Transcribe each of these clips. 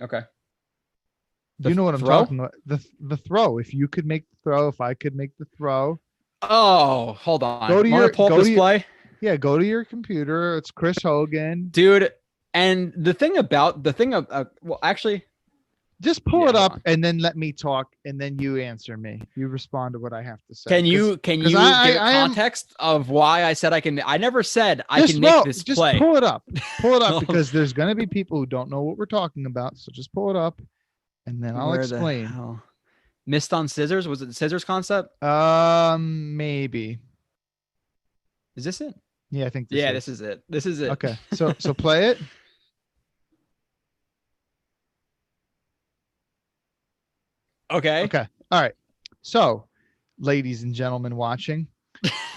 Okay. You The know what I'm throw? talking about. The throw. If you could make the throw, if I could make the throw, Oh, hold go on. to Want to your pull up go to this your play? yeah, go to your computer. It's Chris Hogan. Dude, and well, actually, Just pull yeah, it hold up on. and then let me talk, and then you answer me. You respond to what I have to say. Can Because you can because you give it I am context of why I said I can? I never said I can make this just play. pull it up. Pull it up because there's gonna be people who don't know what we're talking about. So just pull it up and then I'll Where the explain. hell? Missed on scissors? Was it the scissors concept? Maybe. Is this it? Yeah, I think this Yeah, this is. is it. This is it. Okay. So play it. Okay. Okay. All right. So, ladies and gentlemen watching,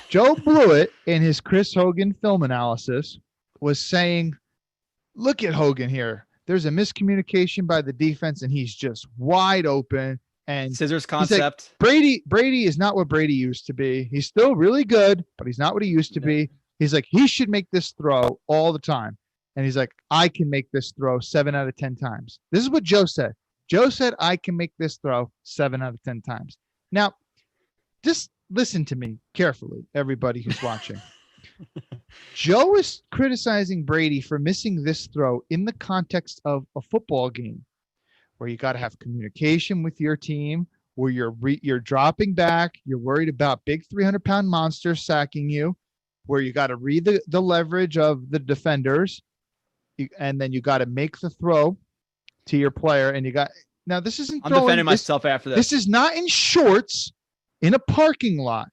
Joe Blewett in his Chris Hogan film analysis was saying, look at Hogan here. There's a miscommunication by the defense, and he's just wide open. And Scissors he's like, concept. Brady is not what Brady used to be. He's still really good, but he's not what he used to be. He's like, he should make this throw all the time. And he's like, I can make this throw 7 out of 10 times. This is what Joe said. Joe said, I can make this throw 7 out of 10 times. Now, just listen to me carefully, everybody who's watching. Joe is criticizing Brady for missing this throw in the context of a football game where you got to have communication with your team, where you're dropping back, you're worried about big 300-pound monsters sacking you, where you got to read the leverage of the defenders, and then you got to make the throw to your player. And now this isn't I'm throwing defending myself after this. This is not in shorts in a parking lot,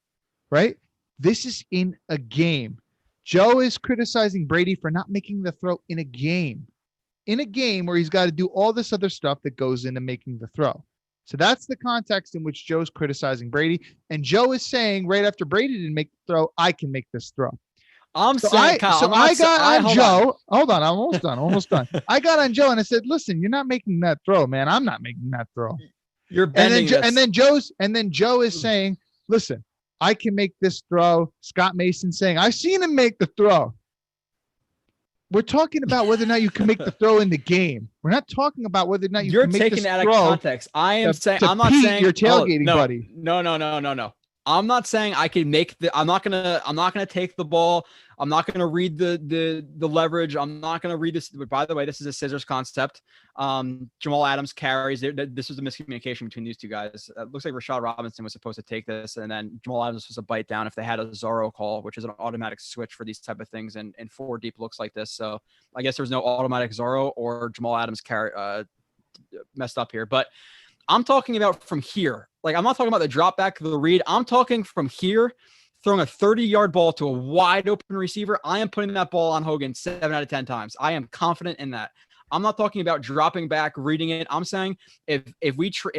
right? This is in a game. Joe is criticizing Brady for not making the throw in a game. In a game where he's got to do all this other stuff that goes into making the throw. So that's the context in which Joe's criticizing Brady. And Joe is saying right after Brady didn't make the throw, I can make this throw. I'm saying, Kyle, I got on Joe. Hold on, I'm almost done. I got on Joe and I said, listen, you're not making that throw, man. I'm not making that throw. You're bending this. And then Joe is saying, listen, I can make this throw. Scott Mason saying, I've seen him make the throw. We're talking about whether or not you can make the throw in the game. We're not talking about whether or not you can make this throw. You're taking it out of context. I am saying, I'm not saying your tailgating buddy. No. I'm not saying I can make the. I'm not gonna take the ball. I'm not gonna read the leverage. I'm not gonna read this. By the way, this is a scissors concept. Jamal Adams carries. This was a miscommunication between these two guys. It looks like Rashad Robinson was supposed to take this, and then Jamal Adams was a bite down if they had a Zorro call, which is an automatic switch for these type of things. And 4 deep looks like this. So I guess there's no automatic Zorro or Jamal Adams messed up here, but. I'm talking about from here. Like, I'm not talking about the drop back of the read. I'm talking from here, throwing a 30-yard ball to a wide open receiver. I am putting that ball on Hogan 7 out of 10 times. I am confident in that. I'm not talking about dropping back, reading it. I'm saying if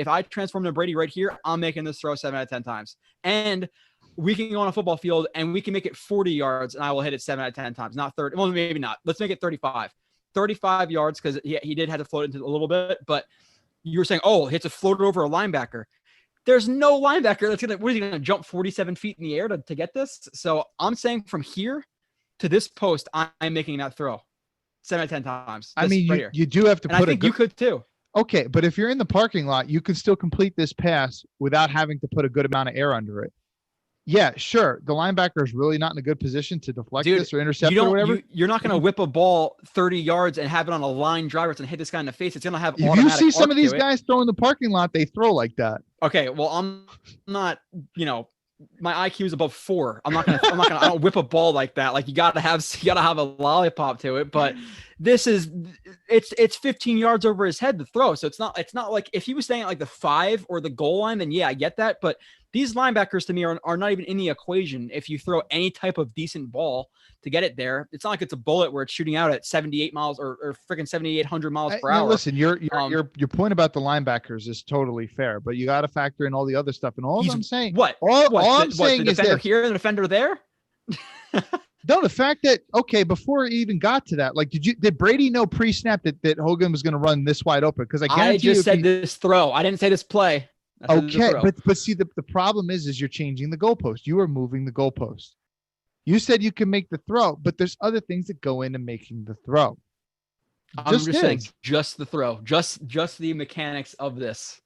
I transform to Brady right here, I'm making this throw 7 out of 10 times. And we can go on a football field and we can make it 40 yards and I will hit it 7 out of 10 times, not 30. Well, maybe not. Let's make it 35. 35 yards because he did have to float into a little bit, but you were saying, oh, hits a floater over a linebacker. There's no linebacker that's what is he gonna jump 47 feet in the air to get this? So I'm saying from here to this post, I'm making that throw 7 out of 10 times. I mean, you do have to put. I think you could too. Okay, but if you're in the parking lot, you can still complete this pass without having to put a good amount of air under it. Yeah, sure. The linebacker is really not in a good position to deflect this or intercept or whatever. You're not going to whip a ball 30 yards and have it on a line drive. It's going to hit this guy in the face. It's going to have automatic. If you see some of these guys throw in the parking lot, they throw like that. Okay, well, I'm not, my IQ is above 4. I don't whip a ball like that. Like you gotta have a lollipop to it, but it's 15 yards over his head to throw. So it's not like if he was staying at like the 5 or the goal line, then yeah, I get that. But these linebackers to me are not even in the equation. If you throw any type of decent ball to get it there, it's not like it's a bullet where it's shooting out at 78 miles or freaking 7,800 miles per hour. Listen, your point about the linebackers is totally fair, but you got to factor in all the other stuff. And all I'm saying, I'm saying the is defender this. Here, the defender there. No, the fact that before he even got to that, like, did Brady know pre-snap that Hogan was going to run this wide open? Because I just said this throw. I didn't say this play. Okay, but see, the problem is you're changing the goalpost. You are moving the goalpost. You said you can make the throw, but there's other things that go into making the throw. I'm just saying, just the throw, just the mechanics of this.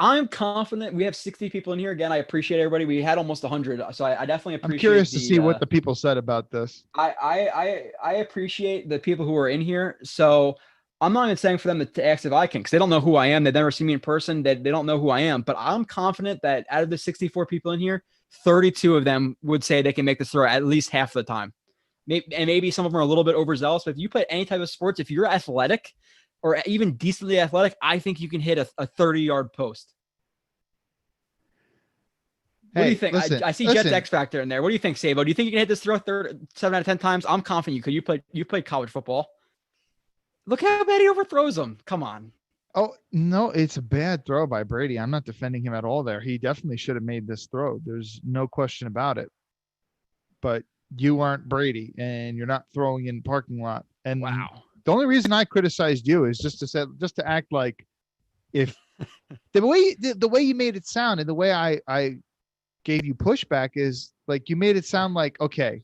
I'm confident. We have 60 people in here. Again, I appreciate everybody. We had almost 100, so I definitely appreciate. I'm curious to see what the people said about this. I appreciate the people who are in here. So I'm not even saying for them to ask if I can, because they don't know who I am. They've never seen me in person. They don't know who I am. But I'm confident that out of the 64 people in here, 32 of them would say they can make this throw at least half the time. Maybe some of them are a little bit overzealous, but if you play any type of sports, if you're athletic or even decently athletic, I think you can hit a 30-yard post. What do you think? I see Jets X Factor in there. What do you think, Sabo? Do you think you can hit this throw 7 out of 10 times? I'm confident you could. You played college football. Look how bad he overthrows them. Come on. Oh, no, it's a bad throw by Brady. I'm not defending him at all there. He definitely should have made this throw. There's no question about it. But you aren't Brady, and you're not throwing in parking lot. And wow. The only reason I criticized you is just to act like if the way you made it sound and the way I gave you pushback is like you made it sound like, okay,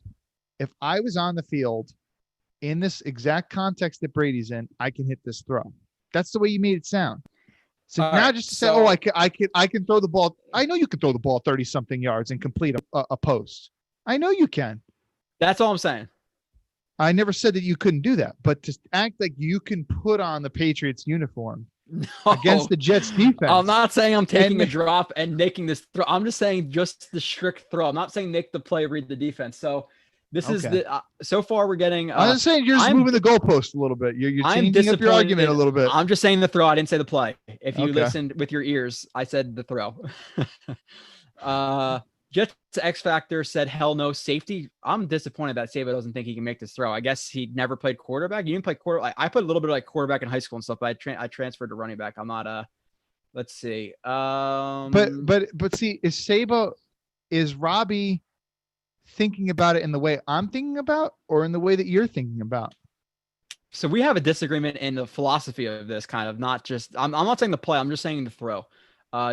if I was on the field in this exact context that Brady's in, I can hit this throw. That's the way you made it sound. So all now right, just to say, oh, I can throw the ball. I know you can throw the ball 30 something yards and complete a post. I know you can. That's all I'm saying. I never said that you couldn't do that, but to act like you can put on the Patriots uniform against the Jets defense. I'm not saying I'm taking a drop and making this throw. I'm just saying just the strict throw. I'm not saying make the play, read the defense. So this is the so far we're getting. I'm just saying you're just moving the goalpost a little bit. You're changing up your argument a little bit. I'm just saying the throw. I didn't say the play. If you listened with your ears, I said the throw. Jets X Factor said, hell no, safety. I'm disappointed that Sabo doesn't think he can make this throw. I guess he never played quarterback. You didn't play quarterback. I played a little bit of like quarterback in high school and stuff, but I transferred to running back. I'm not let's see. But see, is Robbie thinking about it in the way I'm thinking about or in the way that you're thinking about? So we have a disagreement in the philosophy of this kind of, not just, I'm not saying the play. I'm just saying the throw.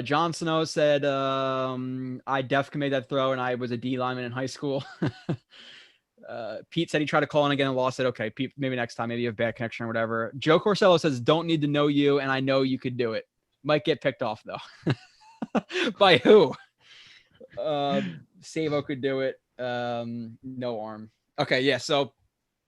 John Snow said, I definitely made that throw and I was a D lineman in high school. Pete said he tried to call in again and lost it. Okay, Pete, maybe next time, maybe you have bad connection or whatever. Joe Corsello says, don't need to know you, and I know you could do it. Might get picked off, though. By who? Savo could do it. No arm. Okay, yeah, so